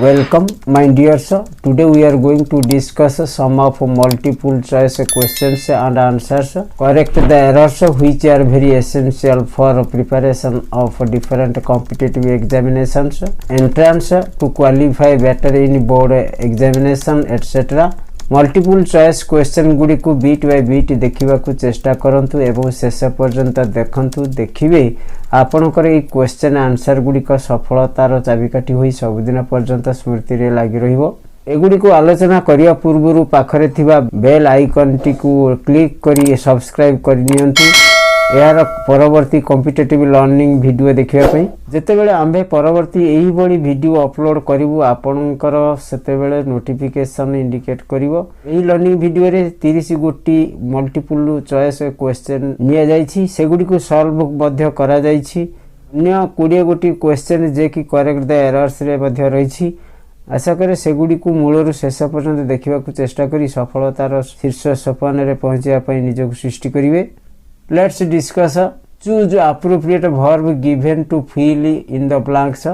Welcome my dear sir. Today we are going to discuss some of multiple choice questions and answers. Correct the errors which are very essential for preparation of different competitive examinations, entrance to qualify better in board examination etc. Multiple choice question गुडी को beat by beat देखिबा को चेष्टा करंतु एवं शेष पर्यंत देखंतु देखिबे आपनकर ए क्वेश्चन आंसर गुडी का सफलतार चाबिकाठी होई सबदिन पर्यंत स्मृति रे लागि रहिबो। एगुडी को आलोचना करिया पूर्वरु पाखरे थिबा बेल आइकन टी को क्लिक करी सब्सक्राइब करि नियंतु यार परवर्ती कॉम्पिटिटिव लर्निंग वीडियो देखिबा पई जेते बेले आंबे परवर्ती एही बडी वीडियो अपलोड करिवु आपनकर सेते बेले नोटिफिकेशन इंडिकेट करिवो। एही लर्निंग वीडियो रे 30 गोटी मल्टीपल चॉइस क्वेश्चन निया जाईछि सेगुडी को सॉल्व मध्य करा जाईछि अन्य 20 गोटी क्वेश्चन जे कि करेक्ट द एरर्स रे मध्य रहिछि। आशा करे सेगुडी को मूलरु शेष पर्यंत देखिबा को चेष्टा करी सफलतार शीर्ष सोपान रे पहुंचिया पई निजको सृष्टि करिवे। Let's discuss choose appropriate verb given to fill in the blanks.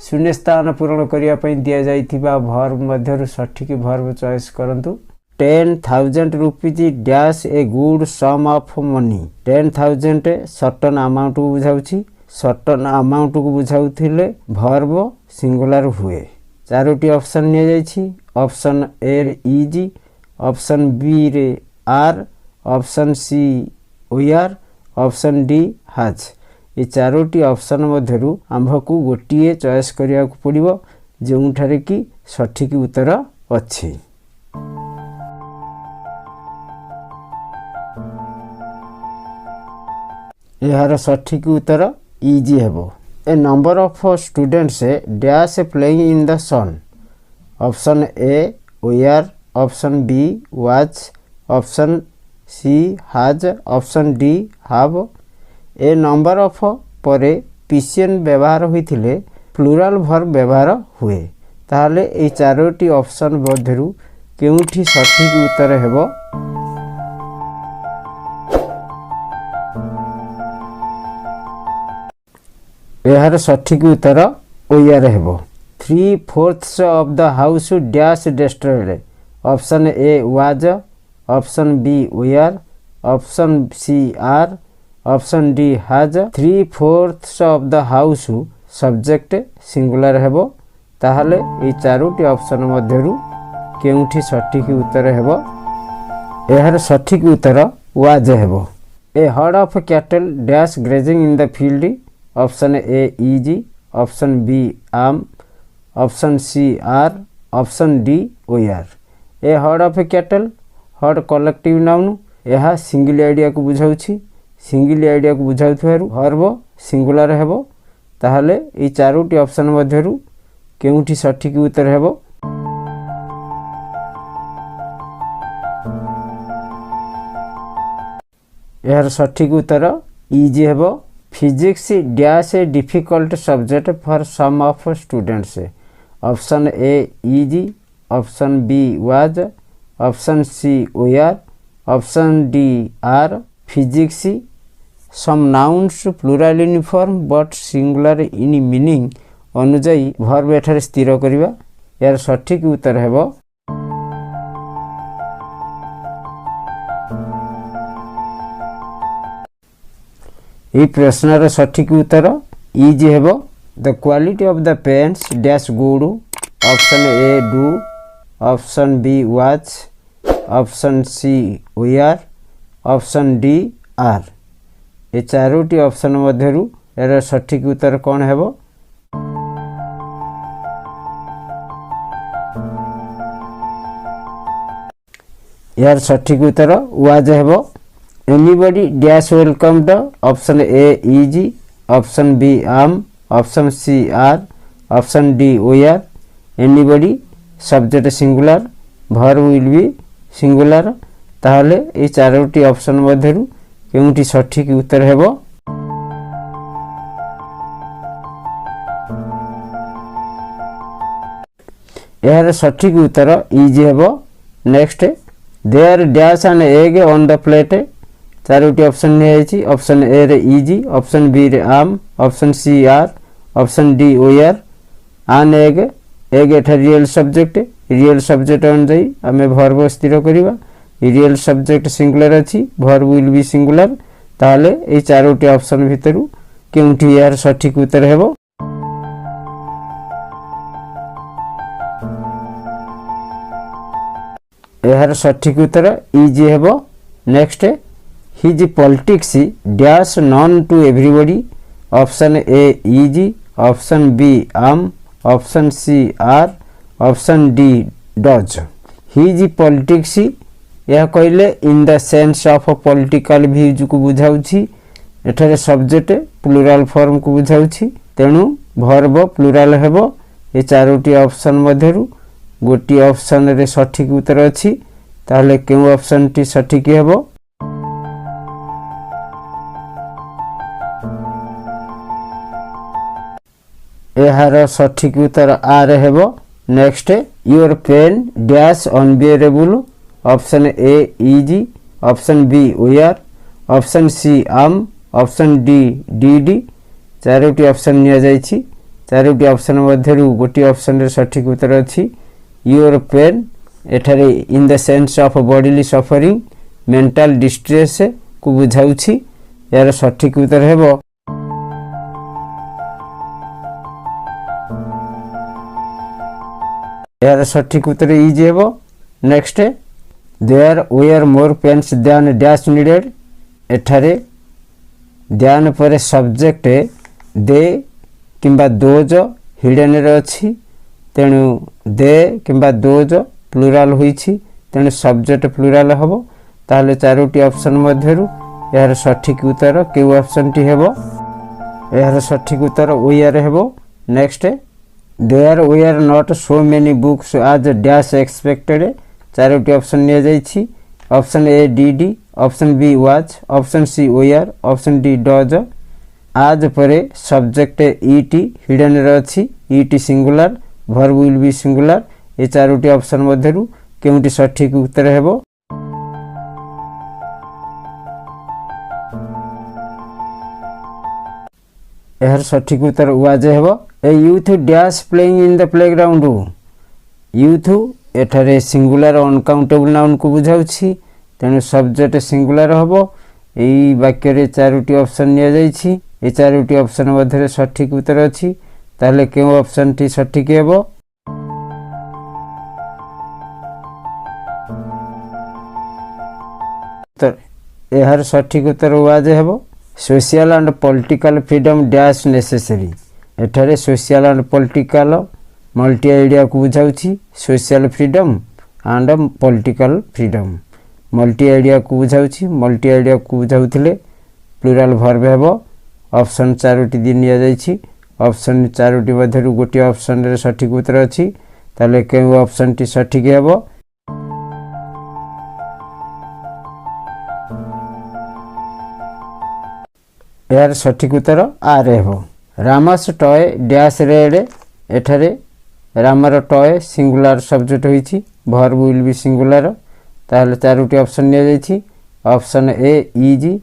शून्य स्थान पूर्ण करिया पई दिया जाइथिबा verb मध्यरु सठिक verb चॉइस करंतु। 10,000 rupees dash a good sum of money. 10,000 certain amount को बुझाउछि certain amount को बुझाउथिले verb सिंगुलर हुए। चारोटी ऑप्शन निया जाइछि ऑप्शन ए रे इज ऑप्शन बी रे are option C OR option D has. ये चारोटी ऑप्शन मध्यरु आम्भकु गोटिए चॉइस करिया को पड़िबो जेउठारे कि सठिक उत्तर अछि। यार सठिक उत्तर इजी हेबो। A number of students dash playing in the sun. Option A OR option B was option C has option D have. A number of परे पीसीएन व्यवहार होइथिले प्लुराल वर्ब व्यवहार हुए ताहले ए चारोटी ऑप्शन मध्यरु केउठी सठिक उत्तर हेबो। एहार सठिक उत्तर OR हेबो। 3/4 of the house dash destroyed. Option A was option B OR option C are option D has. 3/4 of the house subject singular हेबो ताहले ए चारोटी ऑप्शन मध्यरु केउठी सठिक उत्तर हेबो। एहार सठिक उत्तर वाज हेबो। A herd of cattle dash grazing in the field. Option A is option B am option C are option D OR। A herd of cattle herd collective noun यह सिंगल आइडिया को बुझाउछि single idea को बुझाउथारु verb singular हेबो ताहले ए चारोटी option मध्यरु केउठी सठिक उत्तर हेबो। यार सठिक उत्तर इजी हेबो। Physics dash a difficult subject for some of students. Option A is option B was option C OR option D are. Physics some nouns plural in form but singular in meaning अनुजाई verb एठारे स्थिर करिवा। यार सठिक उत्तर हेबो। ए प्रश्नर सठिक उत्तर इजी हेबो। The quality of the pens dash good. Option A do option B was option C OR option D are. ए चारोटी ऑप्शन मध्यरु एरा सठिक उत्तर कोन हेबो। यार सठिक उत्तर वाज हेबो। Anybody dash welcome the. Option A is option B am option C are option D OR। Anybody subject singular verb will be singular ताहले ए चारोटी ऑप्शन मध्यरु केउठी सठिक उत्तर हेबो। यार सठिक उत्तर इजी हेबो। Next there dash an egg on the plate. चारोटी ऑप्शन ने ऑप्शन ए रे इजी ऑप्शन बी रे am option C are option D OR। An egg egg एठार रियल सब्जेक्ट अनुजाई आमे वर्ब स्थिर करिबा रियल सब्जेक्ट सिंगुलर अछि वर्ब विल बी सिंगुलर ताले ए चारोटी ऑप्शन भितरु केउठी यार सठिक उत्तर हेबो यार सठिक उत्तर इजी हेबो next his politics dash known to everybody option A is option B am option C are option D does his politics यह कहले in the sense of political views को बुझाउछि एठारे सब्जेक्ट प्लुराल फॉर्म को बुझाउछि तेनु verb plural हेबो ए चारोटी option मध्यरु गोटी ऑप्शन रे सठिक उत्तर अछि ताले केउ ऑप्शन टी सठिक हेबो एहार सठिक उत्तर आर हेबो next your pen dash unbearable option A is option B were option C am option D D चारोटी ऑप्शन निया जाइछि चारोटी ऑप्शन मध्यरु गोटी ऑप्शन रे सठिक उत्तर अछि योर पेन एठारे in the sense of bodily suffering mental distress को बुझाउछि यार सठिक उत्तर हेबो यार सठिक उत्तर इजी हेबो next there were more pains than dash needed एठारे ध्यान पर सब्जेक्ट दे किंबा दोज हिडन रे अछि तेनु दे किंबा दोज प्लुराल होईछि तेनु सब्जेक्ट प्लुराल हबो ताले चारोटी ऑप्शन मध्यरु यार सठिक उत्तर केउ ऑप्शन टी हेबो यार सठिक उत्तर वेयर हेबो next there were not so many books as dash expected चारोटी ऑप्शन निया जाइछि option A D option B was option C were option D does as परे सब्जेक्ट ईटी हिडन रे अछि it singular verb will be singular ए चारोटी option मध्यरु केउटी सठिक उत्तर हेबो एहर सठिक उत्तर वाज हेबो a youth dash playing in the playground youth एठारे सिंगुलर अनकाउंटेबल नाउन को बुझाउछि तेनु सब्जेक्ट सिंगुलर हबो एई वाक्य रे चारोटी ऑप्शन निया जाइछि ए चारोटी ऑप्शन मध्यरे सठिक उत्तर अछि ताले केउ ऑप्शन टी सठिक हेबो तो एहर सठिक उत्तर वाज हेबो social and political freedom dash necessary एठारे social and political multi idea को बुझाउछि social freedom and political freedom multi idea को बुझाउछि मल्टी आइडिया को बुझाउथिले प्लुराल वर्ब हेबो ऑप्शन चारोटी दिन निया जाइछि ऑप्शन चारोटी मध्यरु गोटी ऑप्शन रे सठिक उत्तर अछि ताले केउ ऑप्शन टी सठिक हेबो यार सठिक उत्तर आर हेबो रामस टॉय डैश रेड एठारे रामर टॉय सिंगुलर सब्जेक्ट होईछि वर्ब विल बी सिंगुलर ताले चारोटी ऑप्शन निया जाइछि option A is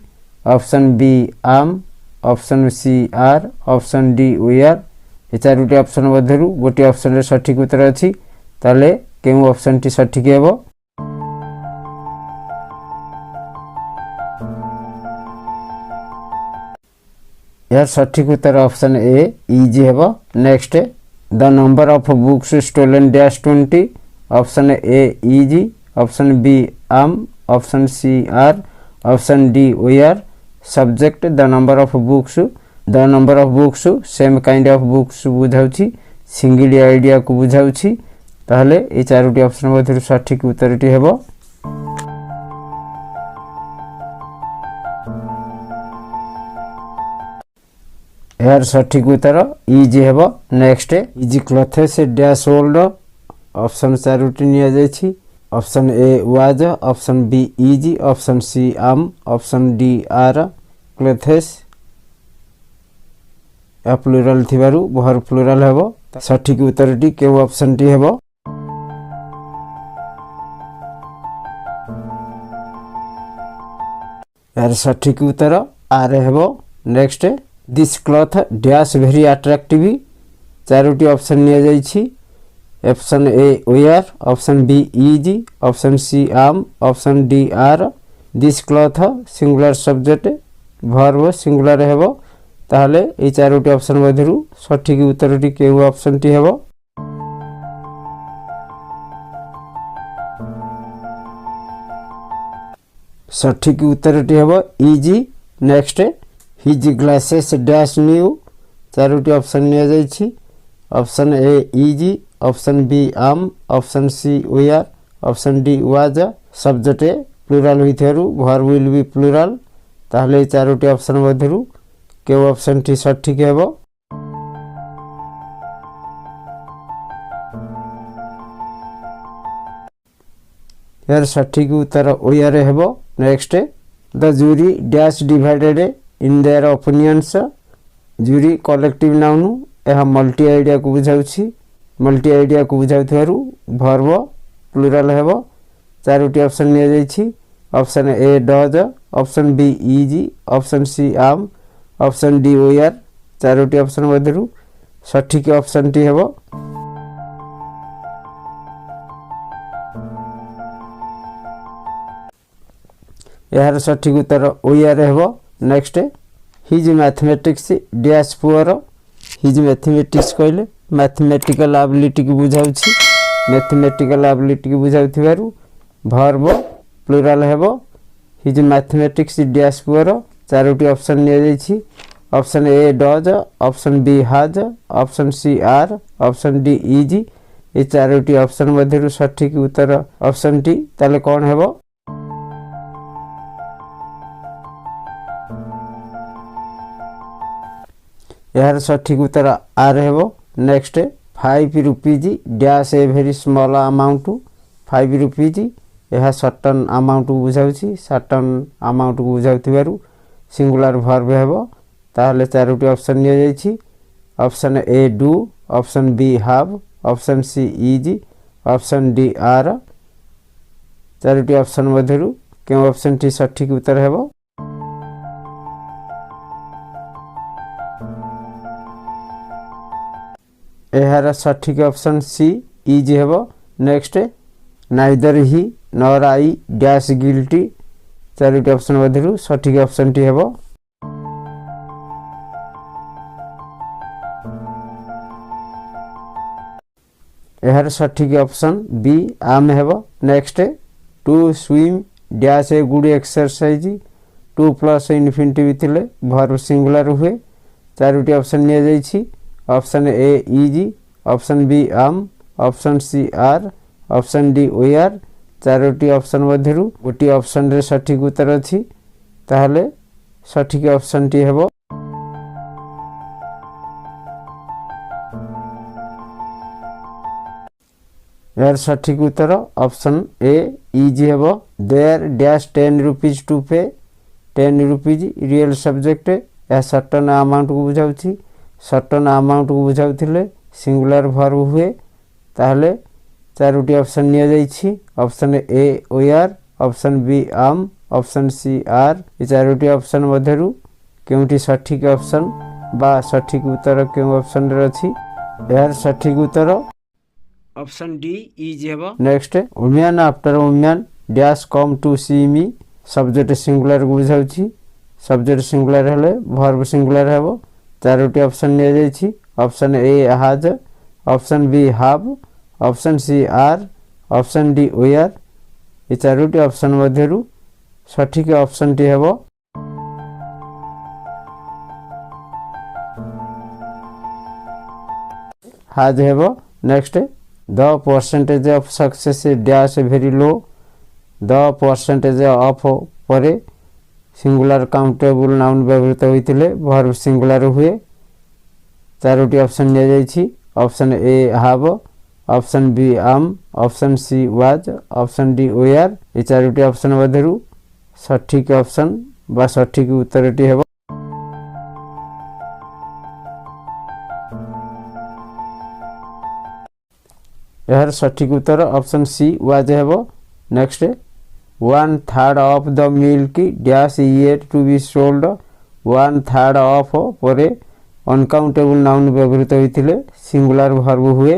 option B am option C are option D were ए चारोटी ऑप्शन मध्यरु गोटी ऑप्शन रे सठिक उत्तर अछि ताले केउ ऑप्शन टी सठिक हेबो यार सठिक उत्तर ऑप्शन ए इजी हेबो next the number of books stolen dash 20 option A is option B am option C are option D were subject the number of books same kind of books बुझाउछि single idea को बुझाउछि ताहले ए चारोटी option मध्यरु सठिक उत्तरटी हेबो यार सठिक उत्तर इजी हेबो next is clothes dash old option चारोटी निया जाइछि option A was option B is option C am option D are clothes या प्लुराल थिबारु वर्ब प्लुराल हेबो सठिक उत्तरटी केउ ऑप्शन टी हेबो यार सठिक उत्तर आर हेबो next this cloth dash very attractive चारोटी ऑप्शन निया जाइछि option A were, option B is, option C am, option D are. This cloth singular subject verb singular हेबो ताहले ए चारोटी ऑप्शन मध्यरु सठिक उत्तरटी केउ ऑप्शन टी हेबो। सठिक उत्तरटी हेबो is. Next his glasses dash new. चारोटी ऑप्शन निया जाइछि। Option A is, option B am, option C were, option D was. Subject plural होइथारु वर्ब विल बी प्लुराल ताहले चारोटी ऑप्शन मध्यरु केउ ऑप्शन टी सठिक हेबो। यार सठिक उत्तर वेयर हेबो। Next the jury dash divided in their opinions. Jury collective noun यह मल्टी आइडिया को बुझाउछि। मल्टी आइडिया को बुझाउथारु वर्ब प्लुराल हेबो। चारोटी ऑप्शन निया जाइछि। Option A does, option B is, option C am, option D were. चारोटी ऑप्शन मध्यरु सठिक ऑप्शन टी हेबो। यार सठिक उत्तर वेयर हेबो। Next his mathematics dash poor. His mathematics कहले मैथमेटिकल एबिलिटी को बुझाउछि। मैथमेटिकल एबिलिटी को बुझाउथिबारु वर्ब प्लुराल हेबो। His mathematics dash poor. चारोटी ऑप्शन निया जाइछि। Option A does, option B has, option C are, option D is. ए चारोटी ऑप्शन मध्यरु सठिक उत्तर ऑप्शन टी ताले कोन हेबो। यार सठिक उत्तर आर हेबो। Next 5 rupees dash a very small amount. 5 rupees यह सर्टन अमाउंट को बुझाउछि। सर्टन अमाउंट को बुझाउथिबारु सिंगुलर वर्ब हेबो ताहले चारोटी ऑप्शन निया जाइछि। Option A do, option B have, option C is, option D are. चारोटी ऑप्शन मध्यरु केउ ऑप्शन टी सठिक उत्तर हेबो। एहार सठिक ऑप्शन सी इज हेबो। Next neither he nor I dash guilty. चारोटी ऑप्शन मध्यरु सठिक ऑप्शन टी हेबो। एहार सठिक ऑप्शन बी आम हेबो। Next to swim dash a good exercise. To plus infinitive थिले वर्ब सिंगुलर हुए। चारोटी ऑप्शन निया जाइछि। Option A is, option B am, option C are, option D were. चारोटी ऑप्शन मध्यरु गोटी ऑप्शन रे सठिक उत्तर अछि ताहले सठिक ऑप्शन टी हेबो। यार सठिक उत्तर ऑप्शन ए इजी हेबो। देयर डैश 10 रुपीज टू पे। 10 रुपीज रियल सब्जेक्ट या सर्टन अमाउंट को बुझाउछि। सर्टन अमाउंट को बुझाउथिले सिंगुलर वर्ब हुए ताहले चारोटी ऑप्शन निया जाइछि। Option A were, option B am, option C are. ए चारोटी ऑप्शन मध्यरु केउटी सठिक ऑप्शन बा सठिक उत्तर केउ ऑप्शन रे अछि। यार सठिक उत्तर ऑप्शन डी इज हेबो। Next women after women dash come to see me. Subject singular को बुझाउछि। सब्जेक्ट सिंगुलर हेले वर्ब सिंगुलर हेबो। चारोटी ऑप्शन निया जाइछि। Option A has, option B have, option C are, option D were. ए चारोटी ऑप्शन मध्यरु सठिक ऑप्शन टी हेबो। हैज हेबो। Next the percentage of success dash very low. The percentage of परे सिंगुलर काउंटेबल नाउन व्यवहृत होइतिले वर्ब सिंगुलर हुए। चारोटी ऑप्शन निया जाइछि। Option A have, option B am, option C was, option D were. ए चारोटी ऑप्शन मध्यरु सठिक ऑप्शन बा सठिक उत्तरटी हेबो। यार सठिक उत्तर ऑप्शन सी वाज हेबो। Next 1/3 of the milk dash yet to be sold. 1/3 of परे अनकाउंटेबल नाउन व्यवहृत होइतिले सिंगुलर वर्ब हुए।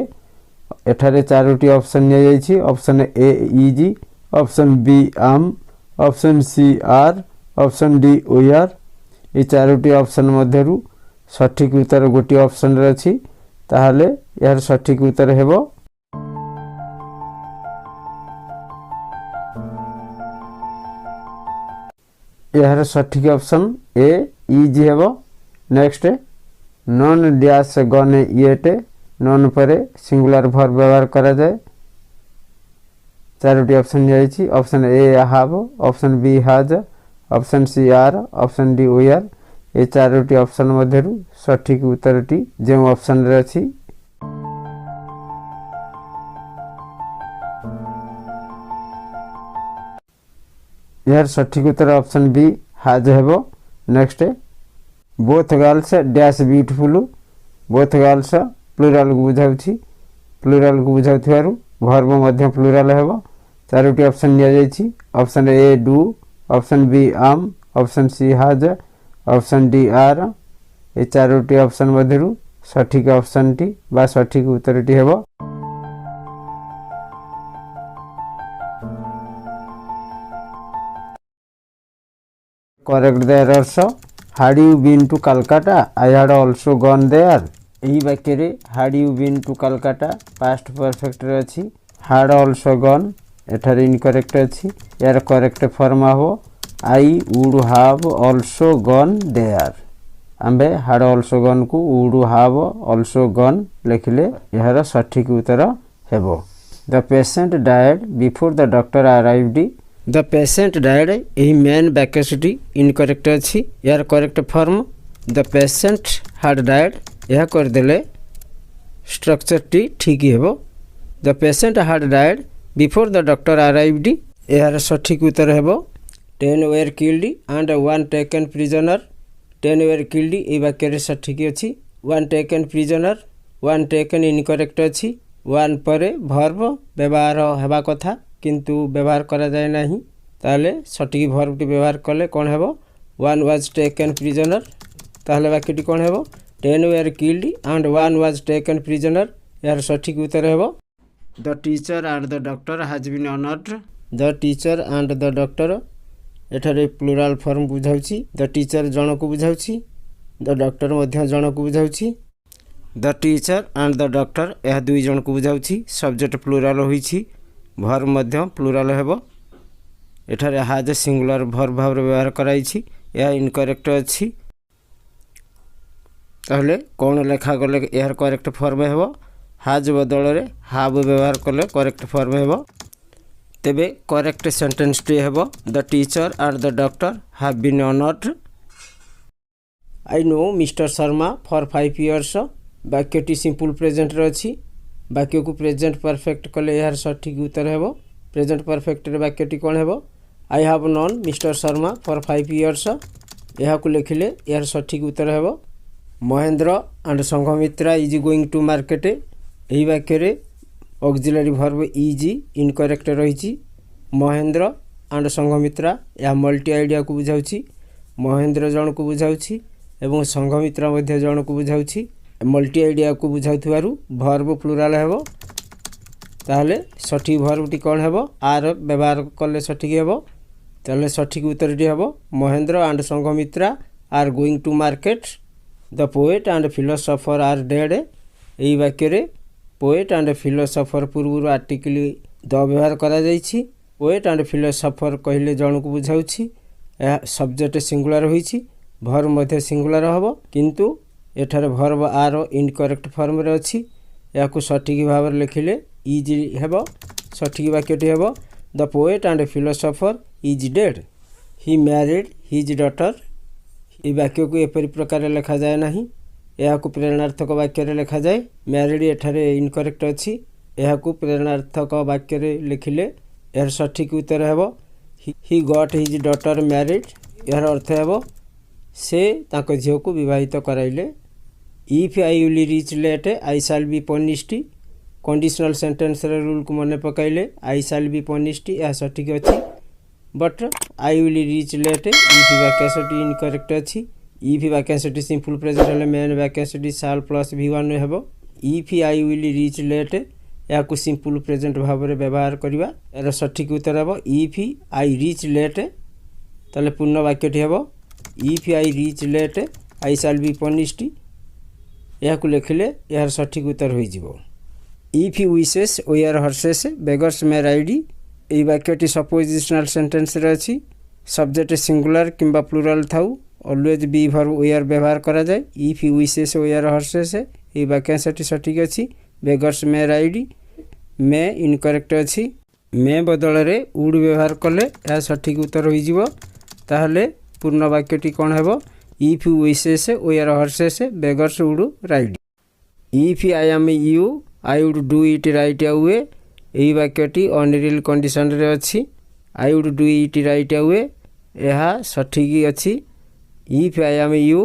एठारे चारोटी ऑप्शन निया जायछि option A is option B am option C are option D or ए चारोटी ऑप्शन मध्यरु सठिक उत्तर गोटी ऑप्शन रे अछि ताहाले यार सठिक उत्तर हेबो यार सठिक ऑप्शन ए इजी हेबो next none dash gone yet none परे सिंगुलर वर्ब व्यवहार करा जाए चारोटी ऑप्शन जायछि option A have option B has option C are option D were ए चारोटी ऑप्शन मध्यरु सठिक उत्तरटी जे ऑप्शन रे अछि यार सठिक उत्तर ऑप्शन बी हैज हेबो next both girls dash beautiful both girls plural को बुझाउछि प्लुराल को बुझाउथिबारु वर्ब मध्य प्लुराल हेबो चारोटी ऑप्शन निया जायछि option A do option B am option C has option D are ए चारोटी ऑप्शन मध्यरु सठिक ऑप्शन टी बा सठिक उत्तरटी हेबो correct the errors had you been to Calcutta I had also gone there एही वाक्य रे had you been to Calcutta past perfect रे अछि had also gone एठारे इनकरेक्ट अछि यार करेक्ट फॉर्म हो I would have also gone there आंबे had also gone को would have also gone लिखले यार सठिक उत्तर हेबो the patient died before the doctor arrived The patient died a main vacancy incorrect अछि यार correct form the patient had died यह कर देले स्ट्रक्चर टी ठीक हेबो the patient had died before the doctor arrived यार सठिक उत्तर हेबो 10 were killed and 1 taken prisoner 10 were killed ए वाक्य रे सठिक अछि 1 taken prisoner 1 taken incorrect अछि 1 परे verb व्यवहार हेबा कथा किंतु व्यवहार करा जाय नाही ताले सठिक वर्ब टी व्यवहार कले कोन हेबो 1 वाज टेकन प्रिजनर ताले वाक्यटी कोन हेबो 10 were killed and 1 was taken prisoner यार सठिक उत्तर हेबो the teacher and the doctor has been honoured the teacher and the doctor एठारे प्लुराल फॉर्म बुझाउछि द टीचर जण को बुझाउछि द डॉक्टर मध्य जण को बुझाउछि the teacher and the doctor यह दुई जण को बुझाउछि सब्जेक्ट प्लुराल होइछि वर्ब मध्य प्लुराल हेबो एठारे हैज सिंगुलर वर्ब भाव व्यवहार कराइछि या इनकरेक्ट अछि ताहले कोन लेखा गले यार करेक्ट फॉर्म हेबो हैज बदल रे हैव व्यवहार कले करेक्ट फॉर्म हेबो तेबे करेक्ट सेंटेंस टी हेबो the teacher and the doctor have been honoured I know mister Sharma for 5 years वाक्यटी सिंपल प्रेजेंट रे अछि वाक्य को प्रेजेंट परफेक्ट कले यार सठिक उत्तर हेबो प्रेजेंट परफेक्ट रे वाक्यटी कोन हेबो I have known mister Sharma for 5 years यहा को लिखिले यार सठिक उत्तर हेबो Mahendra and Sanghamitra is going to market एही वाक्य रे ऑक्सिलरी वर्ब इज इनकरेक्ट रहिछि महेंद्र एंड संघमित्रा या मल्टी आइडिया को बुझाउछि महेंद्र जण को बुझाउछि एवं संघमित्रा मध्ये जण को बुझाउछि मल्टी आइडिया को बुझाउथिबारु वर्ब प्लुराल हेबो ताहले सठिक वर्ब टी कोन हेबो आर व्यवहार करले सठिक हेबो ताहले सठिक उत्तर टी हेबो Mahendra and Sanghamitra are going to market the poet and philosopher are dead एही वाक्य रे पोएट एंड फिलोसोफर पूर्व आर्टिकल द व्यवहार करा जायछि पोएट एंड फिलोसोफर कहिले जण को बुझाउछि सब्जेक्ट सिंगुलर होइछि वर्ब मध्ये सिंगुलर हेबो किंतु एठारे वर्ब आर इनकरेक्ट फॉर्म रे अछि याकु सठिक भाव रे लिखिले इज हेबो सठिक वाक्यटी हेबो the poet and philosopher is dead he married his daughter ए वाक्य को एपरि प्रकार लिखा जाय नाही याकु प्रेरणार्थक वाक्य रे लिखा जाय मैरिड एठारे इनकरेक्ट अछि याकु प्रेरणार्थक वाक्य रे लिखिले यार सठिक उत्तर हेबो he got his daughter married यार अर्थ हेबो से ताको झियो को विवाहित कराइले if I will reach late I shall be punished conditional sentence रे रूल को मने पकाइले आई शैल बी पनिश्ड या सठिक अछि but I will reach late if vacancy incorrect अछि इफ वैकेंसी सिंपल प्रेजेंट हेले main vacancy shall plus v1 हेबो if I will reach late या सिंपल प्रेजेंट भाव में व्यवहार करवा। यार सठिक उत्तर हम इफ आई रीच लेट, ताले पूर्ण वाक्यटी हम if I reach late I shall be punished. या लिखिले यार सठिक उत्तर हो। If wishes were horses beggars may ride, यही वाक्यटी सपोजिशनल सेंटेंस रे अछि। सब्जेक्ट सिंगुलर किंबा plural though always be verb were व्यवहार करा जाए। If wishes were horses यही वाक्यांशटी सठिक अछि। Beggars may ride may incorrect अछि। मे बदल रे वुड व्यवहार कले यह सठिक उत्तर हो। ताहले पूर्ण वाक्यटी कौन हेबो? If wishes were horses beggars would ride. If I am you I would do it right away, यही वाक्यटी अनरियल कंडीशन रे अछि। I would do it right away यह सठिक अछि। इफ आई एम यू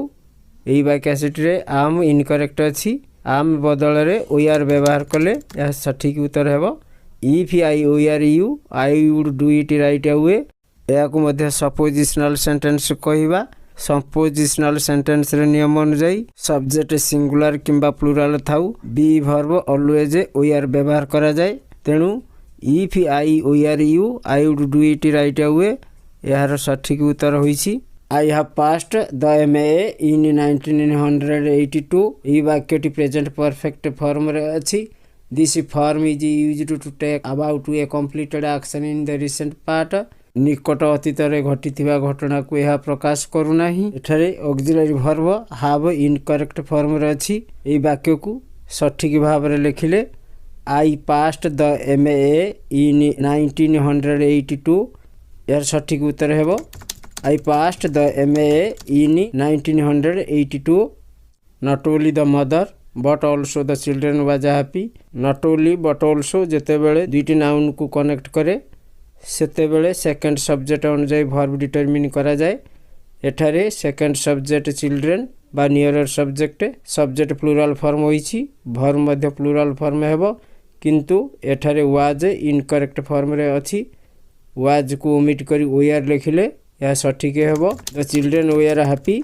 यही वाक्यटी रे आम इनकरेक्ट अछि। आम बदल रे वी आर व्यवहार कले यह सठिक उत्तर हेबो। If I were you I would do it right away या सपोजिशनल सेंटेंस कहवा। सपोजिशनल सेंटेंस रे नियम अनुसार सब्जेक्ट सिंगुलर किंबा plural though be verb always were व्यवहार करा जाए। तेणु if I were you I would do it right away यार सठिक उत्तर होइछि। I have passed the MA in 1982, यही वाक्यटी प्रेजेंट परफेक्ट फॉर्म रे अछि। This form is used to take about a completed action in the recent part, निकट अतीत रे घटिथिबा घटना को यह प्रकाश करू नाही। एठारे auxiliary verb have incorrect form रे अछि। एही वाक्य को सठिक भाव रे लिखिले I passed the MA in 1982 यार सठिक उत्तर हेबो I passed the MA in 1982. Not only the mother but also the children was happy. Not only but also जेतेबेले दुईटी नाउन को कनेक्ट करे सेतेबेले सेकंड सब्जेक्ट अनुसार वर्ब डिटरमिन करा जाए। एठारे सेकंड सब्जेक्ट चिल्ड्रेन बा nearer subject, subject plural form होइछि, वर्ब मध्य प्लुराल फॉर्म हेबो, किंतु एठारे वाज इनकरेक्ट फॉर्म रे अछि। वाज को ओमिट करी वी आर लिखिले यह सठिक हेबो। The children were happy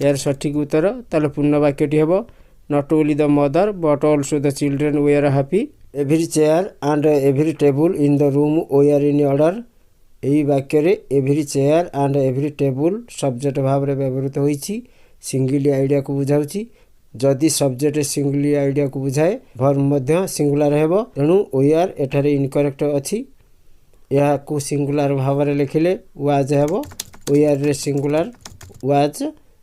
यार सठिक उत्तर। ताले पूर्ण वाक्यटी हेबो not only the mother but also the children were happy. Every chair and every table in the room were in order, यही वाक्य रे every chair and every table subject भाव रे व्यवहृत होइछि। सिंगुलर आइडिया को बुझाउछि। जदि subject singular idea को बुझाए verb मध्य सिंगुलर हेबो। तेणु वी आर एठारे इनकरेक्ट अछि। यह को सिंगुलर भाव रे लिखिले वाज हेबो। वी आर रे सिंगुलर वाज,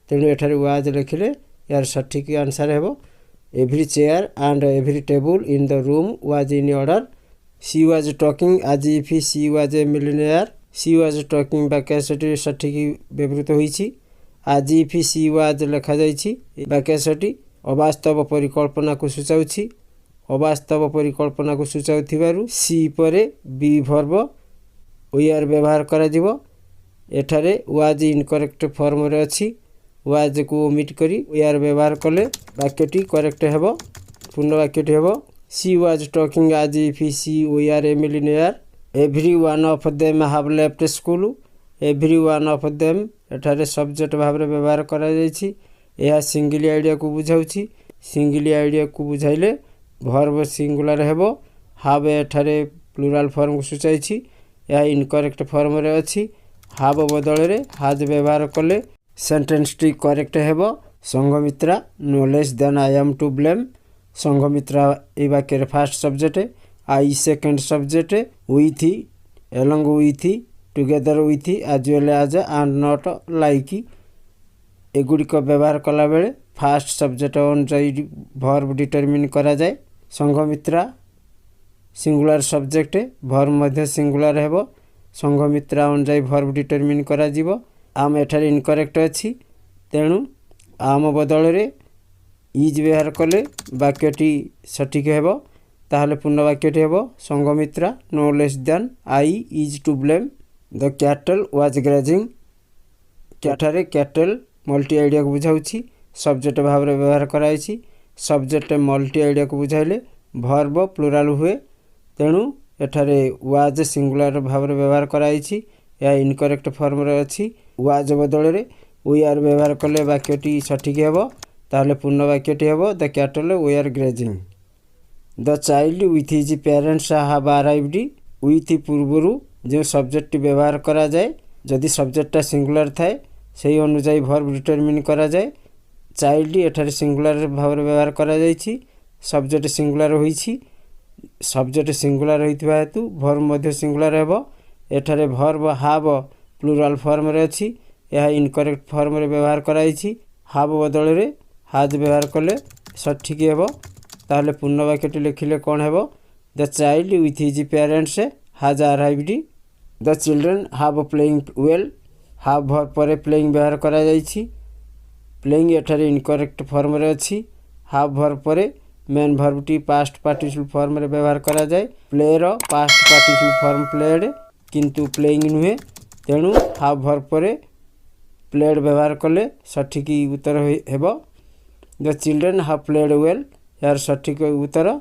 तेणु एठारे वाज लिखिले यार सठिक आंसर हेबो। Every chair and every table in the room was in order. She was talking as if she was a millionaire, she was talking वाक्यटी सठिक व्यवहृत होइछि। एज इफ शी वाज लिखा जाइछि। वाक्यटी अवास्तव परिकल्पना को सूचाउछि। अवास्तव परिकल्पना को सूचाउथिबारु सी परे बी वर्ब वी आर व्यवहार करा जिवो। एठारे वाज इनकरेक्ट फॉर्म रे अछि। वाज को ओमिट करी वी आर व्यवहार कले वाक्यटी करेक्ट हेबो। पूर्ण वाक्यटी हेबो she was talking as if she were a millionaire. Every one of them have left school. Every one of them एठारे सब्जेक्ट भाव रे व्यवहार करा जाइछि। यह सिंगल आइडिया को बुझाउछि। सिंगल आइडिया को बुझाइले वर्ब सिंगुलर हेबो। हाव एठारे प्लुराल फॉर्म को सूचाइछि। यह इनकरेक्ट फॉर्म रे अछि। हाव बदल रे हाज व्यवहार कले सेंटेंस टी करेक्ट हेबो। Sanghamitra no less than I am to blame. Sanghamitra ए वाक्य रे first subject, I second subject, with along with, together with, as well as and not like एगुड़िक व्यवहार कला बेले फास्ट सब्जेक्ट अनुसार वर्ब डिटरमिन करा जाए। संघमित्रा सिंगुलर सब्जेक्ट वर्ब मध्य सिंगुलर हेबो। संघमित्रा अनुसार वर्ब डिटरमिन करा जिवो। आम एठारे इनकरेक्ट अछि। तेणु आम बदल रे इज व्यवहार कले वाक्यटी सठिक हेबो। ताहले पूर्ण वाक्यटी हेबो Sanghamitra no less than I is to blame. The cattle was grazing. एठारे कैटल मल्टी आइडिया को बुझाउछि। सब्जेक्ट भाव रे व्यवहार कराइछि। सब्जेक्ट मल्टी आइडिया को बुझाइले वर्ब प्लुराल हुए। तेणु एठारे वाज सिंगुलर भाव रे व्यवहार कराइछि। या इनकरेक्ट फॉर्म रे अछि। वाज बदल रे वी आर व्यवहार कले वाक्यटी सठिक हेबो। ताहले पूर्ण वाक्यटी हेबो the cattle were grazing. The child with his parents have arrived with पूर्वर जो सब्जेक्ट व्यवहार करा जाए जदि सब्जेक्टटा सिंगुलर थाए सही अनुसार वर्ब डिटरमिन करा जाए चाइल्ड एठारे सिंगुलर भाव व्यवहार करा जाइछि सब्जेक्ट सिंगुलर होइछि सब्जेक्ट सिंगुलर होइथिबा हेतु वर्ब मध्ये सिंगुलर हेबो एठारे वर्ब हाव प्लुराल फॉर्म रे अछि यह इनकरेक्ट फॉर्म रे व्यवहार कराइछि हाव बदल रे हाज व्यवहार कले सठिक हेबो ताहले पूर्ण वाक्यटी लिखिले कोन हेबो the child with his parents has arrived the children have playing well have verb पर प्लेइंग व्यवहार करा जाइछि प्लेइंग एठारे इनकरेक्ट फॉर्म रे अछि हाव वर्ब पर मेन वर्ब टी पास्ट पार्टिसिपल फॉर्म रे व्यवहार करा जाए प्ले रो पास्ट पार्टिसिपल फॉर्म प्लेड किंतु प्लेइंग नुहे तेणु हाव वर्ब पर प्लेड व्यवहार कले सठिक उत्तर हेबो the children have played well यार सठिक उत्तर